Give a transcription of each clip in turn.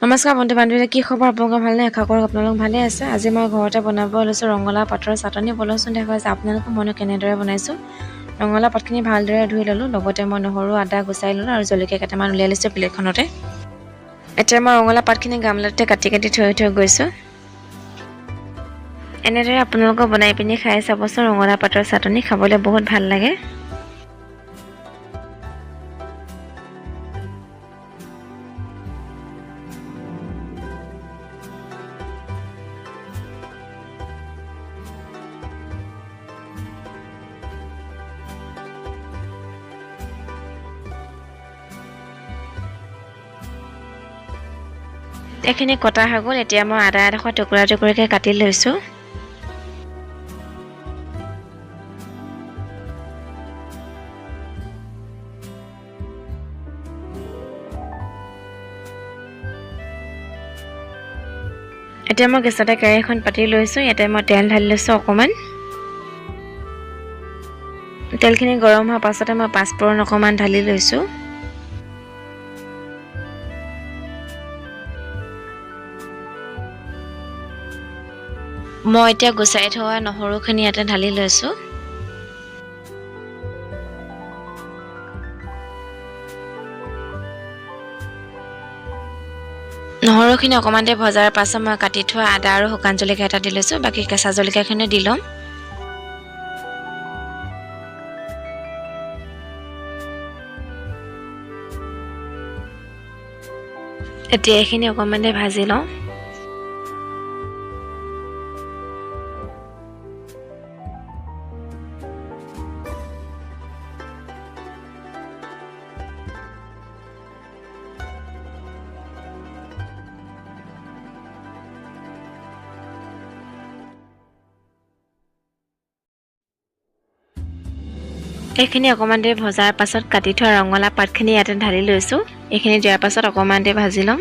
নমস্কাৰ বন্ধু বান্ধৱী, কি খবৰ আপোনালোকৰ? ভালনে? আশা কৰোঁ আপোনালোক ভালে আছে। আজি মই ঘৰতে বনাব লৈছোঁ ৰঙালাও পাতৰ চাটনি। বলকচোন দেখা হৈছে আপোনালোকক মইনো কেনেদৰে বনাইছোঁ। ৰঙালাও পাতখিনি ভালদৰে ধুই ল'লোঁ। লগতে মই নহৰু আদা গুচাই ল'লোঁ আৰু জলকীয়া কেইটামান উলিয়াই লৈছোঁ প্লেটখনতে। এতিয়া মই ৰঙালাও পাতখিনি গামলাতে কাটি থৈ গৈছোঁ। এনেদৰে আপোনালোকক বনাই পিনি খাই চাবচোন। ৰঙালাও পাতৰ চাটনি খাবলৈ বহুত ভাল লাগে। এইখিনি কটা হৈ গ'ল। এতিয়া মই আদা এডোখৰ টুকুৰাকৈ কাটি লৈছোঁ। এতিয়া মই গেছতে কেৰাহী এখন পাতি লৈছোঁ। ইয়াতে মই তেল ঢালি লৈছোঁ অকণমান। তেলখিনি গৰম হোৱাৰ পাছতে মই পাঁচফোৰণ অকণমান ঢালি লৈছোঁ। মই এতিয়া গুচাই থোৱা নহৰুখিনি ইয়াতে ঢালি লৈছোঁ। নহৰুখিনি অকণমান দেৰি ভজাৰ পাছত মই কাটি থোৱা আদা আৰু শুকান জলকীয়া এটা দি লৈছোঁ। বাকী কেঁচা জলকীয়াখিনি দি ল'ম। এতিয়া এইখিনি অকণমান দেৰি ভাজি লওঁ। এইখিনি অকণমান দেৰি ভজাৰ পাছত কাটি থোৱা ৰঙালাও পাতখিনি ইয়াতে ঢালি লৈছোঁ। এইখিনি দিয়াৰ পাছত অকণমান দেৰি ভাজি ল'ম।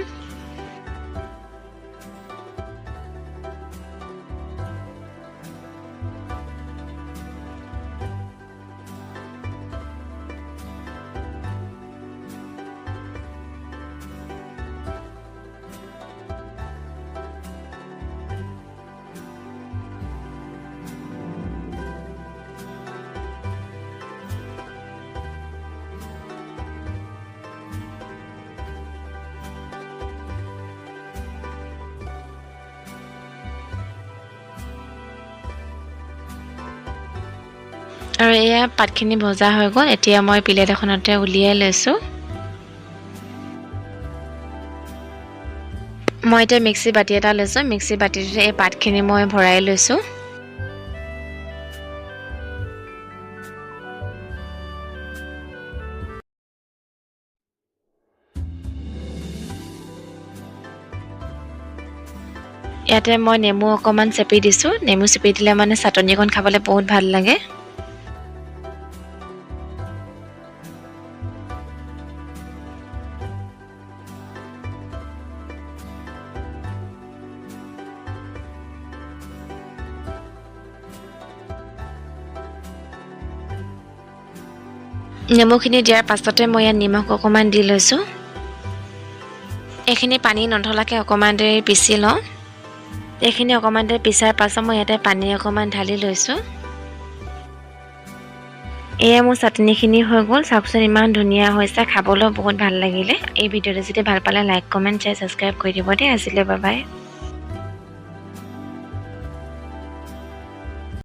আৰু এয়া পাতখিনি ভজা হৈ গ'ল। এতিয়া মই প্লেট এখনতে উলিয়াই লৈছোঁ। মই এতিয়া মিক্সি বাতি এটা লৈছোঁ। মিক্সি বাতিটোতে এই পাতখিনি মই ভৰাই লৈছোঁ। ইয়াতে মই নেমু অকণমান চেপি দিছোঁ। নেমু চেপি দিলে মানে চাটনিকণ খাবলৈ বহুত ভাল লাগে। নেমুখিনি দিয়াৰ পাছতে মই ইয়াত নিমখ অকণমান দি লৈছোঁ। এইখিনি পানী নধলাকৈ অকণমান দেৰি পিচি লওঁ। এইখিনি অকণমান দেৰি পিছাৰ পাছত মই ইয়াতে পানী অকণমান ঢালি লৈছোঁ। এয়া মোৰ চাটনিখিনি হৈ গ'ল। চাওকচোন ইমান ধুনীয়া হৈছে, খাবলৈও বহুত ভাল লাগিলে। এই ভিডিঅ'টো যদি ভাল পালে লাইক, কমেণ্ট, শ্বেয়াৰ, ছাবস্ক্ৰাইব কৰি দিব দেই। আজিলৈ বাই বাই।